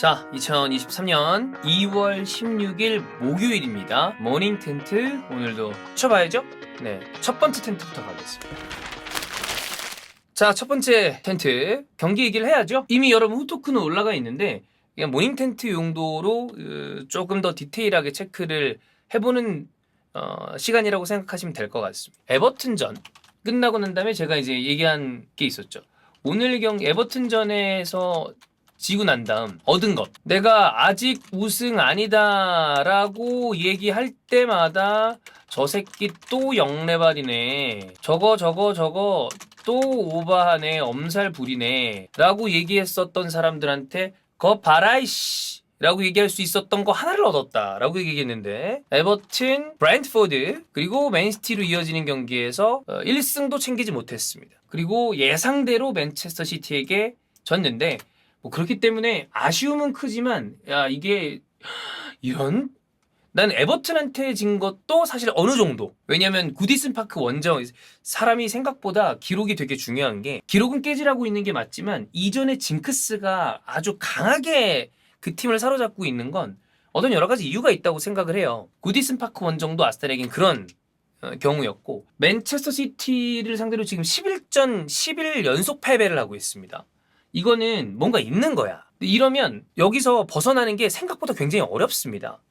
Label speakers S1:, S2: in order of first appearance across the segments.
S1: 자, 2023년 2월 16일 목요일입니다. 모닝 텐트 오늘도 쳐봐야죠? 네, 첫 번째 텐트부터 가겠습니다. 자, 첫 번째 텐트 경기 얘기를 해야죠. 이미 여러분 후토크는 올라가 있는데 그냥 모닝 텐트 용도로 조금 더 디테일하게 체크를 해보는 시간이라고 생각하시면 될 것 같습니다. 에버튼전 끝나고 난 다음에 제가 이제 얘기한 게 있었죠. 오늘 에버튼전에서 지고 난 다음 얻은 것, 내가 아직 우승 아니다라고 얘기할 때마다 저 새끼 또 영레발이네, 저거 또 오바하네, 엄살 부리네 라고 얘기했었던 사람들한테 거 봐라 이씨 라고 얘기할 수 있었던 거 하나를 얻었다 라고 얘기했는데, 에버튼, 브랜트포드 그리고 맨시티로 이어지는 경기에서 1승도 챙기지 못했습니다. 그리고 예상대로 맨체스터 시티에게 졌는데, 뭐 그렇기 때문에 아쉬움은 크지만, 야 이게 이런, 난 에버튼한테 진 것도 사실 어느 정도, 왜냐면 구디슨 파크 원정, 사람이 생각보다 기록이 되게 중요한 게, 기록은 깨지라고 있는 게 맞지만 이전에 징크스가 아주 강하게 그 팀을 사로잡고 있는 건 어떤 여러 가지 이유가 있다고 생각을 해요. 구디슨 파크 원정도 아스날에겐 그런 경우였고, 맨체스터 시티를 상대로 지금 11전 11 연속 패배를 하고 있습니다. 이거는 뭔가 있는 거야. 이러면 여기서 벗어나는 게 생각보다 굉장히 어렵습니다.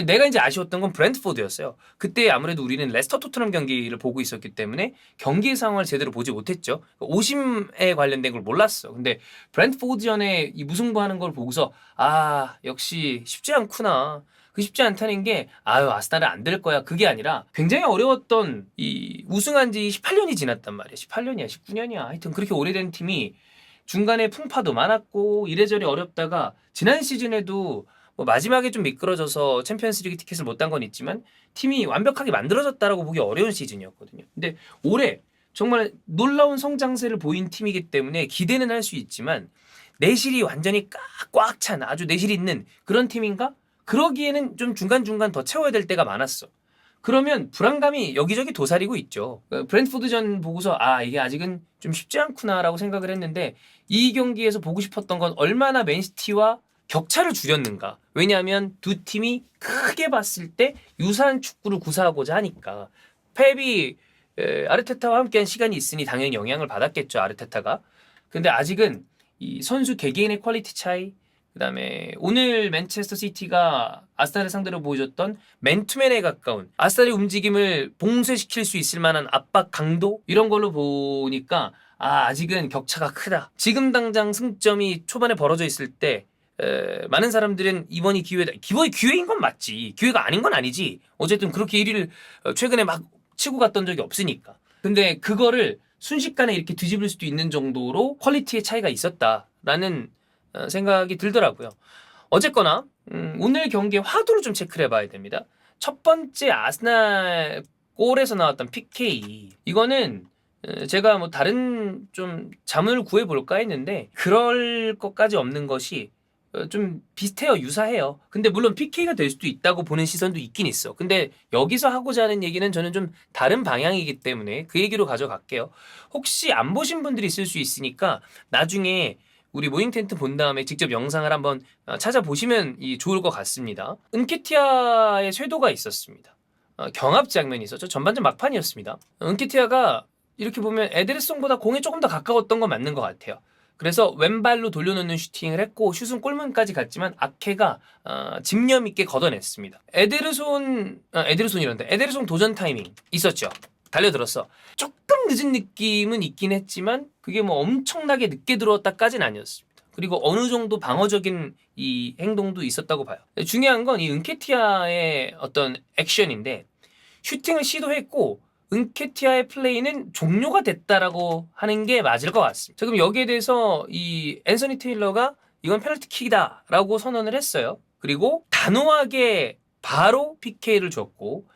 S1: 내가 이제 아쉬웠던 건 브랜트포드였어요. 그때 아무래도 우리는 레스터 토트넘 경기를 보고 있었기 때문에 경기 상황을 제대로 보지 못했죠. 오심에 관련된 걸 몰랐어. 근데 브랜트포드전에 이 무승부하는 걸 보고서 아 역시 쉽지 않구나. 그 쉽지 않다는 게 아유 아스날은 안 될 거야 그게 아니라, 굉장히 어려웠던 이 우승한 지 18년이 지났단 말이야. 18년이야 19년이야 하여튼 그렇게 오래된 팀이 중간에 풍파도 많았고 이래저래 어렵다가 지난 시즌에도 뭐 마지막에 좀 미끄러져서 챔피언스리그 티켓을 못 딴 건 있지만 팀이 완벽하게 만들어졌다라고 보기 어려운 시즌이었거든요. 근데 올해 정말 놀라운 성장세를 보인 팀이기 때문에 기대는 할 수 있지만, 내실이 완전히 꽉 찬 아주 내실 있는 그런 팀인가? 그러기에는 좀 중간중간 더 채워야 될 때가 많았어. 그러면 불안감이 여기저기 도사리고 있죠. 브랜트포드전 보고서 아 이게 아직은 좀 쉽지 않구나라고 생각을 했는데, 이 경기에서 보고 싶었던 건 얼마나 맨시티와 격차를 줄였는가. 왜냐하면 두 팀이 크게 봤을 때 유사한 축구를 구사하고자 하니까. 펩이 아르테타와 함께한 시간이 있으니 당연히 영향을 받았겠죠, 아르테타가. 근데 아직은 이 선수 개개인의 퀄리티 차이, 그 다음에 오늘 맨체스터 시티가 아스날을 상대로 보여줬던 맨투맨에 가까운, 아스날의 움직임을 봉쇄시킬 수 있을 만한 압박 강도, 이런 걸로 보니까 아직은 격차가 크다. 지금 당장 승점이 초반에 벌어져 있을 때 많은 사람들은 이번이 기회다. 이번이 기회인 건 맞지. 기회가 아닌 건 아니지. 어쨌든 그렇게 1위를 최근에 막 치고 갔던 적이 없으니까. 근데 그거를 순식간에 이렇게 뒤집을 수도 있는 정도로 퀄리티의 차이가 있었다라는 생각이 들더라고요. 어쨌거나 오늘 경기의 화두를 좀 체크를 해봐야 됩니다. 첫 번째 아스날 골에서 나왔던 PK, 이거는 제가 뭐 다른 좀 자문을 구해볼까 했는데 그럴 것까지 없는 것이 좀 비슷해요. 유사해요. 근데 물론 PK가 될 수도 있다고 보는 시선도 있긴 있어. 근데 여기서 하고자 하는 얘기는 저는 좀 다른 방향이기 때문에 그 얘기로 가져갈게요. 혹시 안 보신 분들이 있을 수 있으니까 나중에 우리 모닝 텐트 본 다음에 직접 영상을 한번 찾아보시면 좋을 것 같습니다. 은케티아의 쇄도가 있었습니다. 경합 장면이 있었죠. 전반전 막판이었습니다. 은케티아가 이렇게 보면 에데르송보다 공에 조금 더 가까웠던 건 맞는 것 같아요. 그래서 왼발로 돌려놓는 슈팅을 했고 슛은 골문까지 갔지만 아케가 집념 있게 걷어냈습니다. 에데르송 도전 타이밍 있었죠. 달려들었어. 조금 늦은 느낌은 있긴 했지만 그게 뭐 엄청나게 늦게 들어왔다까지는 아니었습니다. 그리고 어느 정도 방어적인 이 행동도 있었다고 봐요. 중요한 건 이 은케티아의 어떤 액션인데, 슈팅을 시도했고 은케티아의 플레이는 종료가 됐다라고 하는 게 맞을 것 같습니다. 자, 그럼 여기에 대해서 이 앤서니 테일러가 이건 페널티킥이다라고 선언을 했어요. 그리고 단호하게 바로 PK를 줬고,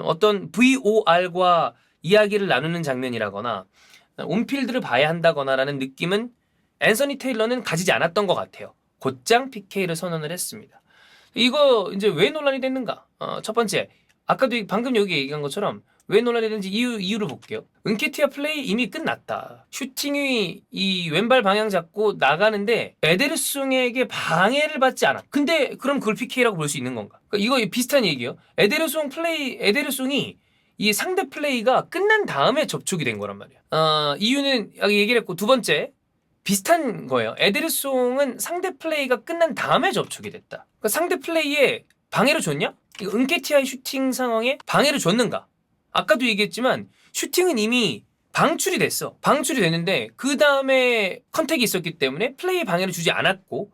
S1: 어떤 VOR과 이야기를 나누는 장면이라거나 온필드를 봐야 한다거나라는 느낌은 앤서니 테일러는 가지지 않았던 것 같아요. 곧장 PK를 선언을 했습니다. 이거 이제 왜 논란이 됐는가? 첫 번째, 아까도 방금 여기 얘기한 것처럼 왜 논란이 되는지 이유를 볼게요. 은케티아 플레이 이미 끝났다. 슈팅이 이 왼발 방향 잡고 나가는데 에데르송에게 방해를 받지 않아. 근데 그럼 그걸 PK라고 볼 수 있는 건가? 그러니까 이거 비슷한 얘기예요. 에데르송이 이 상대 플레이가 끝난 다음에 접촉이 된 거란 말이야. 이유는 여기 얘기를 했고, 두 번째 비슷한 거예요. 에데르송은 상대 플레이가 끝난 다음에 접촉이 됐다. 그러니까 상대 플레이에 방해를 줬냐? 이거 은케티아의 슈팅 상황에 방해를 줬는가? 아까도 얘기했지만 슈팅은 이미 방출이 됐어. 방출이 됐는데 그 다음에 컨택이 있었기 때문에 플레이 방해를 주지 않았고,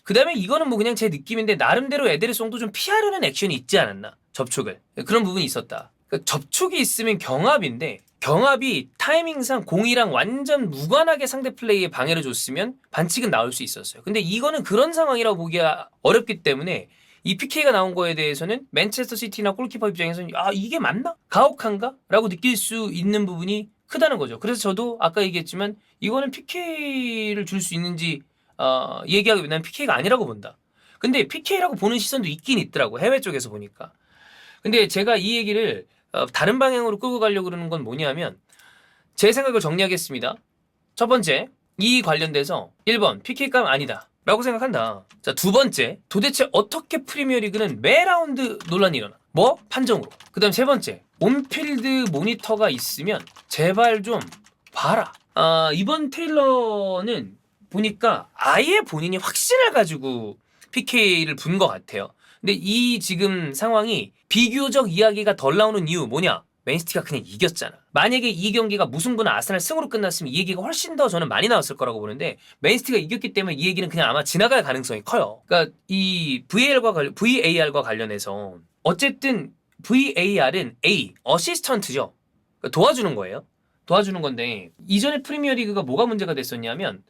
S1: 그 다음에 이거는 뭐 그냥 제 느낌인데 나름대로 에데르송도 좀 피하려는 액션이 있지 않았나? 접촉을. 그런 부분이 있었다. 그러니까 접촉이 있으면 경합인데 경합이 타이밍상 공이랑 완전 무관하게 상대 플레이에 방해를 줬으면 반칙은 나올 수 있었어요. 근데 이거는 그런 상황이라고 보기가 어렵기 때문에 이 PK가 나온 거에 대해서는 맨체스터 시티나 골키퍼 입장에서는 이게 맞나? 가혹한가? 라고 느낄 수 있는 부분이 크다는 거죠. 그래서 저도 아까 얘기했지만 이거는 PK를 줄 수 있는지 얘기하기 위해 난 PK가 아니라고 본다. 근데 PK라고 보는 시선도 있긴 있더라고. 해외 쪽에서 보니까. 근데 제가 이 얘기를 다른 방향으로 끌고 가려고 그러는 건 뭐냐면, 제 생각을 정리하겠습니다. 첫 번째, 이 관련돼서 1번 PK감 아니다 라고 생각한다. 자, 두 번째, 도대체 어떻게 프리미어리그는 매 라운드 논란이 일어나? 뭐? 판정으로. 그 다음 세 번째, 온필드 모니터가 있으면 제발 좀 봐라. 이번 테일러는 보니까 아예 본인이 확신을 가지고 PK를 분 것 같아요. 근데 이 지금 상황이 비교적 이야기가 덜 나오는 이유 뭐냐? 맨시티가 그냥 이겼잖아. 만약에 이 경기가 무승부나 아스날 승으로 끝났으면 이 얘기가 훨씬 더 저는 많이 나왔을 거라고 보는데, 맨시티가 이겼기 때문에 이 얘기는 그냥 아마 지나갈 가능성이 커요. 그러니까 이 VAR과 관련해서 어쨌든 VAR은 어시스턴트죠. 그러니까 도와주는 거예요. 도와주는 건데, 이전에 프리미어리그가 뭐가 문제가 됐었냐면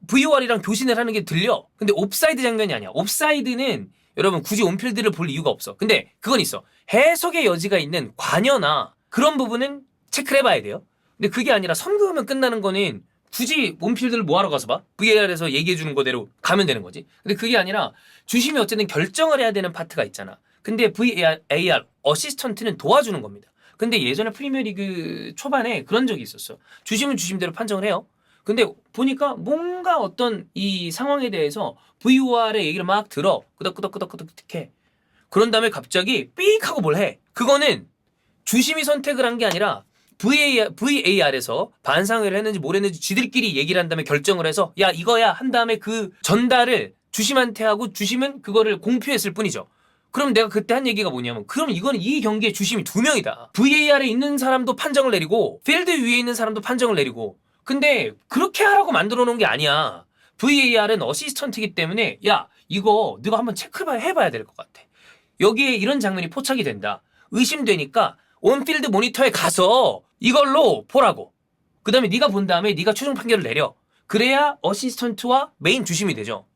S1: VOR이랑 교신을 하는 게 들려. 근데 옵사이드 장면이 아니야. 옵사이드는 여러분 굳이 온필드를 볼 이유가 없어. 근데 그건 있어. 해석의 여지가 있는 관여나 그런 부분은 체크를 해봐야 돼요. 근데 그게 아니라 선 그으면 끝나는 거는 굳이 온필드를 뭐하러 가서 봐? VAR에서 얘기해주는 거대로 가면 되는 거지. 근데 그게 아니라 주심이 어쨌든 결정을 해야 되는 파트가 있잖아. 근데 VAR 어시스턴트는 도와주는 겁니다. 근데 예전에 프리미어리그 초반에 그런 적이 있었어. 주심은 주심대로 판정을 해요. 근데 보니까 뭔가 어떤 이 상황에 대해서 VOR의 얘기를 막 들어. 끄덕끄덕끄덕끄덕 해. 그런 다음에 갑자기 삑 하고 뭘 해. 그거는 주심이 선택을 한 게 아니라 VAR에서 반상회를 했는지 뭘 했는지 지들끼리 얘기를 한 다음에 결정을 해서 야 이거야 한 다음에 그 전달을 주심한테 하고 주심은 그거를 공표했을 뿐이죠. 그럼 내가 그때 한 얘기가 뭐냐면, 그럼 이거는 이 경기에 주심이 2명이다. VAR에 있는 사람도 판정을 내리고 필드 위에 있는 사람도 판정을 내리고. 근데 그렇게 하라고 만들어 놓은 게 아니야. VAR은 어시스턴트이기 때문에 야 이거 네가 한번 체크해봐야 될 것 같아. 여기에 이런 장면이 포착이 된다. 의심되니까 온필드 모니터에 가서 이걸로 보라고. 그 다음에 네가 본 다음에 네가 최종 판결을 내려. 그래야 어시스턴트와 메인 주심이 되죠.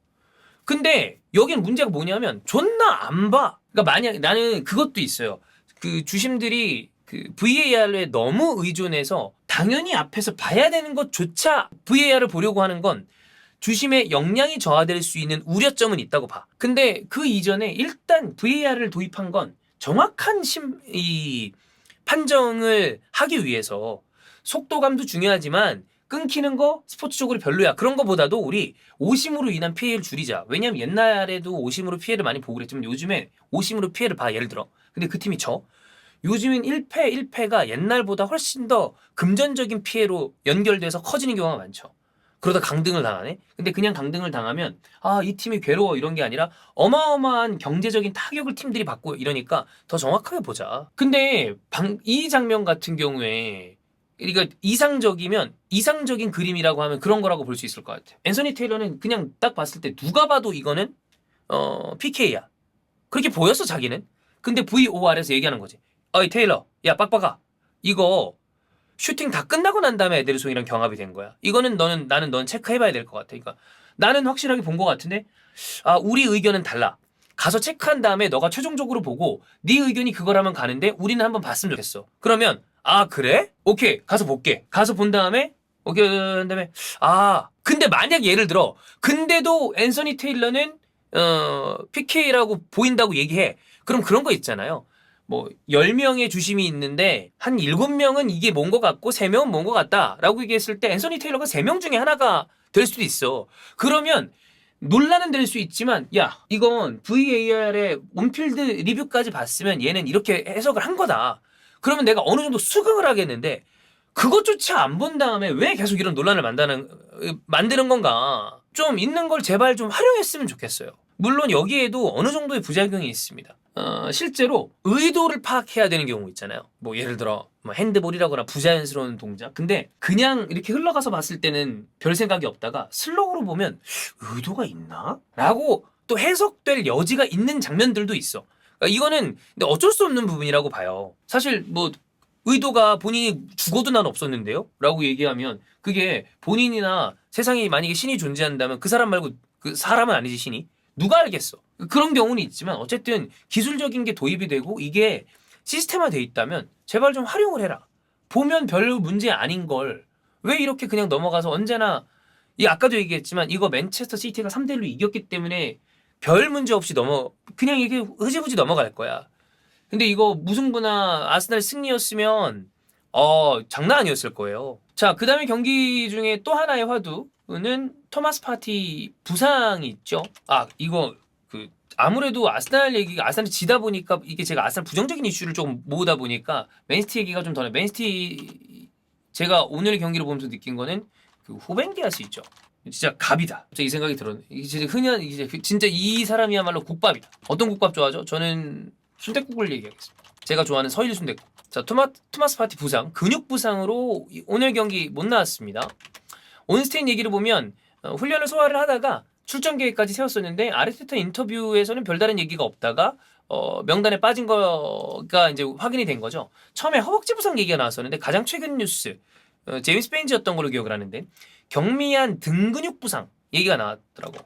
S1: 근데 여기는 문제가 뭐냐면 존나 안 봐. 그러니까 만약 나는 그것도 있어요. 그 주심들이 그 VAR에 너무 의존해서 당연히 앞에서 봐야 되는 것조차 VAR을 보려고 하는 건 주심의 역량이 저하될 수 있는 우려점은 있다고 봐. 근데 그 이전에 일단 VAR을 도입한 건 정확한 이 판정을 하기 위해서 속도감도 중요하지만 끊기는 거 스포츠적으로 별로야. 그런 거보다도 우리 오심으로 인한 피해를 줄이자. 왜냐면 옛날에도 오심으로 피해를 많이 보고 그랬지만 요즘에 오심으로 피해를 봐. 예를 들어. 근데 그 팀이 져. 요즘엔 1패가 옛날보다 훨씬 더 금전적인 피해로 연결돼서 커지는 경우가 많죠. 그러다 강등을 당하네? 근데 그냥 강등을 당하면 이 팀이 괴로워 이런 게 아니라 어마어마한 경제적인 타격을 팀들이 받고 이러니까 더 정확하게 보자. 근데 이 장면 같은 경우에 그러니까 이상적인 그림이라고 하면 그런 거라고 볼 수 있을 것 같아. 앤서니 테일러는 그냥 딱 봤을 때 누가 봐도 이거는 PK야. 그렇게 보였어 자기는. 근데 VOR에서 얘기하는 거지. 어이 테일러, 야 빡빡아, 이거 슈팅 다 끝나고 난 다음에 에데르송이랑 경합이 된 거야. 이거는 넌 체크해봐야 될 것 같아. 그러니까 나는 확실하게 본 것 같은데 우리 의견은 달라. 가서 체크한 다음에 너가 최종적으로 보고 네 의견이 그거라면 가는데 우리는 한번 봤으면 좋겠어. 그러면 그래? 오케이 가서 볼게. 가서 본 다음에 오케이 한 다음에 근데 만약 예를 들어 근데도 앤서니 테일러는 PK라고 보인다고 얘기해. 그럼 그런 거 있잖아요. 뭐 10명의 주심이 있는데 한 7명은 이게 뭔 것 같고 3명은 뭔 것 같다 라고 얘기했을 때 앤서니 테일러가 3명 중에 하나가 될 수도 있어. 그러면 논란은 될 수 있지만 야 이건 VAR의 온필드 리뷰까지 봤으면 얘는 이렇게 해석을 한 거다. 그러면 내가 어느 정도 수긍을 하겠는데 그것조차 안 본 다음에 왜 계속 이런 논란을 만드는 건가. 좀 있는 걸 제발 좀 활용했으면 좋겠어요. 물론 여기에도 어느 정도의 부작용이 있습니다. 실제로 의도를 파악해야 되는 경우 있잖아요. 뭐 예를 들어 뭐 핸드볼이라거나 부자연스러운 동작. 근데 그냥 이렇게 흘러가서 봤을 때는 별 생각이 없다가 슬로우로 보면 의도가 있나? 라고 또 해석될 여지가 있는 장면들도 있어. 그러니까 이거는 근데 어쩔 수 없는 부분이라고 봐요. 사실 뭐 의도가 본인이 죽어도 난 없었는데요? 라고 얘기하면 그게 본인이나 세상에 만약에 신이 존재한다면 그 사람 말고 그 사람은 아니지 신이. 누가 알겠어. 그런 경우는 있지만 어쨌든 기술적인 게 도입이 되고 이게 시스템화돼 있다면 제발 좀 활용을 해라. 보면 별 문제 아닌 걸 왜 이렇게 그냥 넘어가서 언제나 이 아까도 얘기했지만 이거 맨체스터 시티가 3대1로 이겼기 때문에 별 문제 없이 그냥 이게 흐지부지 넘어갈 거야. 근데 이거 무승부나 아스날 승리였으면 장난 아니었을 거예요. 자, 그 다음에 경기 중에 또 하나의 화두는 토마스 파티 부상이 있죠. 이거 아무래도 아스날이 지다 보니까 이게 제가 아스날 부정적인 이슈를 조금 모으다 보니까 맨시티 얘기가 좀 더 나요. 맨시티 제가 오늘 경기를 보면서 느낀 거는 그 후벤 디아스 있죠. 진짜 갑이다. 이 생각이 들었네. 이게 진짜 이 사람이야말로 국밥이다. 어떤 국밥 좋아하죠? 저는 순댓국을 얘기하겠습니다. 제가 좋아하는 서일 순댓국. 자, 토마스 파티 부상, 근육 부상으로 오늘 경기 못 나왔습니다. 온스테인 얘기를 보면 훈련을 소화를 하다가 출전 계획까지 세웠었는데 아르테타 인터뷰에서는 별다른 얘기가 없다가 명단에 빠진 거가 이제 확인이 된 거죠. 처음에 허벅지 부상 얘기가 나왔었는데 가장 최근 뉴스 제임스 베인즈였던 걸로 기억을 하는데 경미한 등 근육 부상 얘기가 나왔더라고.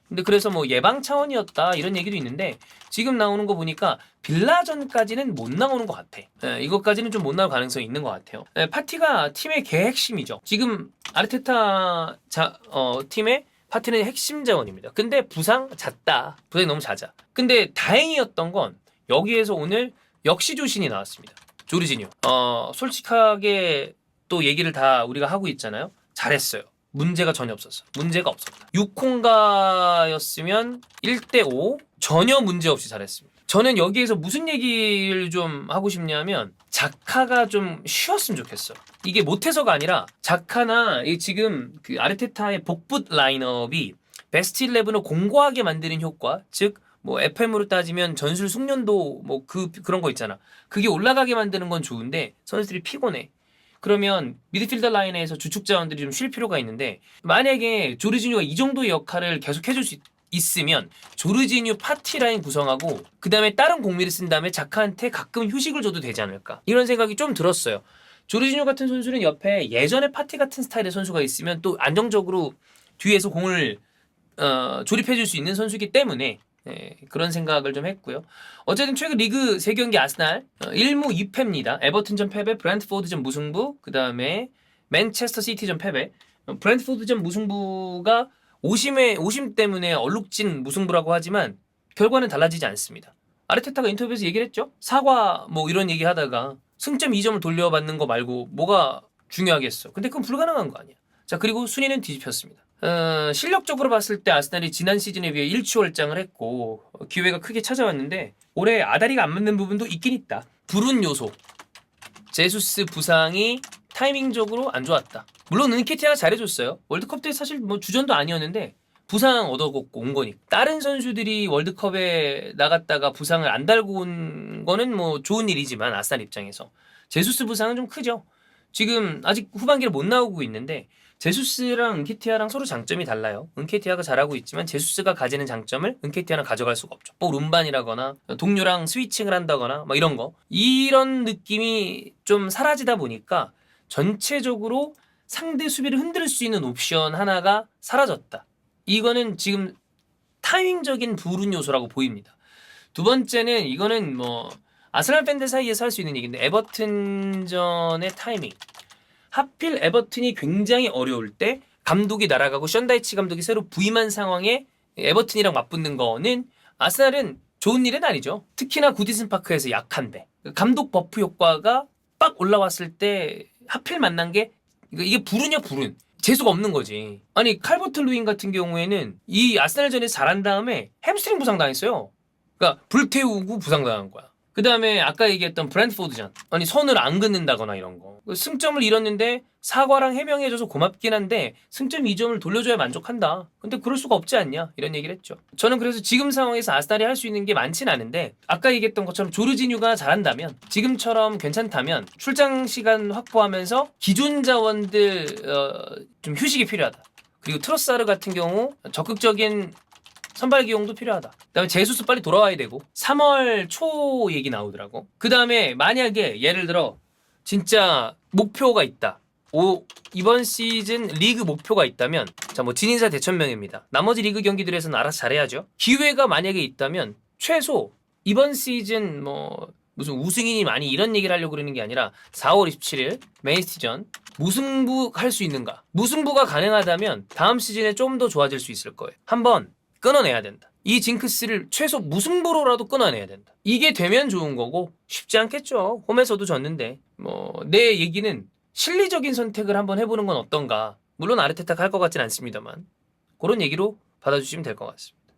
S1: 근데 그래서 뭐 예방 차원이었다 이런 얘기도 있는데 지금 나오는 거 보니까 빌라전까지는 못 나오는 것 같아. 이것까지는 좀 못 나올 가능성이 있는 것 같아요. 파티가 팀의 개핵심이죠. 지금 아르테타 팀의 파티는 핵심 자원입니다. 근데 부상이 너무 잦아. 근데 다행이었던 건 여기에서 오늘 역시 조신이 나왔습니다. 조르지뉴. 솔직하게 또 얘기를 다 우리가 하고 있잖아요. 잘했어요. 문제가 전혀 없었어. 문제가 없었다. 6콩가였으면 1대5 전혀 문제 없이 잘했습니다. 저는 여기에서 무슨 얘기를 좀 하고 싶냐면 자카가 좀 쉬었으면 좋겠어. 이게 못해서가 아니라 자카나 지금 그 아르테타의 복붙 라인업이 베스트 11을 공고하게 만드는 효과, 즉 뭐 FM으로 따지면 전술 숙련도 뭐 그런 거 있잖아. 그게 올라가게 만드는 건 좋은데 선수들이 피곤해. 그러면 미드필더 라인에서 주축 자원들이 좀 쉴 필요가 있는데 만약에 조르지뉴가 이 정도의 역할을 계속 해줄 수 있으면 조르지뉴 파티 라인 구성하고 그 다음에 다른 공미를 쓴 다음에 자카한테 가끔 휴식을 줘도 되지 않을까 이런 생각이 좀 들었어요. 조르지뉴 같은 선수는 옆에 예전에 파티 같은 스타일의 선수가 있으면 또 안정적으로 뒤에서 공을 조립해줄 수 있는 선수이기 때문에 그런 생각을 좀 했고요. 어쨌든 최근 리그 3경기 아스날 1무 2패입니다. 에버튼전 패배, 브랜트포드전 무승부, 그 다음에 맨체스터 시티전 패배. 브랜트포드전 무승부가 오심 때문에 얼룩진 무승부라고 하지만 결과는 달라지지 않습니다. 아르테타가 인터뷰에서 얘기를 했죠. 사과 뭐 이런 얘기 하다가 승점 2점을 돌려받는 거 말고 뭐가 중요하겠어. 근데 그건 불가능한 거 아니야. 자, 그리고 순위는 뒤집혔습니다. 실력적으로 봤을 때 아스날이 지난 시즌에 비해 일취월장을 했고 기회가 크게 찾아왔는데 올해 아다리가 안 맞는 부분도 있긴 있다. 불운 요소. 제수스 부상이 타이밍적으로 안 좋았다. 물론 은케티아가 잘해줬어요. 월드컵 때 사실 뭐 주전도 아니었는데 부상 얻어먹고 온 거니까. 다른 선수들이 월드컵에 나갔다가 부상을 안 달고 온 거는 뭐 좋은 일이지만 아스날 입장에서 제수스 부상은 좀 크죠. 지금 아직 후반기를 못 나오고 있는데 제수스랑 은케티아랑 서로 장점이 달라요. 은케티아가 잘하고 있지만 제수스가 가지는 장점을 은케티아는 가져갈 수가 없죠. 뭐 룸반이라거나 동료랑 스위칭을 한다거나 뭐 이런 거. 이런 느낌이 좀 사라지다 보니까 전체적으로 상대 수비를 흔들 수 있는 옵션 하나가 사라졌다. 이거는 지금 타이밍적인 불운 요소라고 보입니다. 두 번째는 이거는 뭐 아스날 팬들 사이에서 할 수 있는 얘기인데 에버튼전의 타이밍. 하필 에버튼이 굉장히 어려울 때 감독이 날아가고 션다이치 감독이 새로 부임한 상황에 에버튼이랑 맞붙는 거는 아스날은 좋은 일은 아니죠. 특히나 구디슨 파크에서 약한데 감독 버프 효과가 빡 올라왔을 때 하필 만난 게 이게 불운이야 불운. 재수가 없는 거지. 아니 칼버트 루인 같은 경우에는 이 아스날전에서 잘한 다음에 햄스트링 부상 당했어요. 그러니까 불태우고 부상 당한 거야. 그 다음에 아까 얘기했던 브랜트포드전. 아니 선을 안 긋는다거나 이런 거. 승점을 잃었는데 사과랑 해명해줘서 고맙긴 한데 승점 2점을 돌려줘야 만족한다. 근데 그럴 수가 없지 않냐 이런 얘기를 했죠. 저는 그래서 지금 상황에서 아스날이 할 수 있는 게 많진 않은데 아까 얘기했던 것처럼 조르지뉴가 잘한다면 지금처럼 괜찮다면 출장 시간 확보하면서 기존 자원들 좀 휴식이 필요하다. 그리고 트로사르 같은 경우 적극적인 선발 기용도 필요하다. 그다음에 제수스 빨리 돌아와야 되고 3월 초 얘기 나오더라고. 그다음에 만약에 예를 들어 진짜 목표가 있다. 이번 시즌 리그 목표가 있다면 자 뭐 진인사 대천명입니다. 나머지 리그 경기들에서는 알아서 잘해야죠. 기회가 만약에 있다면 최소 이번 시즌 뭐 무슨 우승이니 많이 이런 얘기를 하려고 그러는 게 아니라 4월 27일 맨시티전 무승부 할 수 있는가? 무승부가 가능하다면 다음 시즌에 좀 더 좋아질 수 있을 거예요. 한번 끊어내야 된다. 이 징크스를 최소 무승부로라도 끊어내야 된다. 이게 되면 좋은 거고 쉽지 않겠죠. 홈에서도 졌는데 뭐 내 얘기는 실리적인 선택을 한번 해보는 건 어떤가. 물론 아르테타가 할 것 같진 않습니다만 그런 얘기로 받아주시면 될 것 같습니다.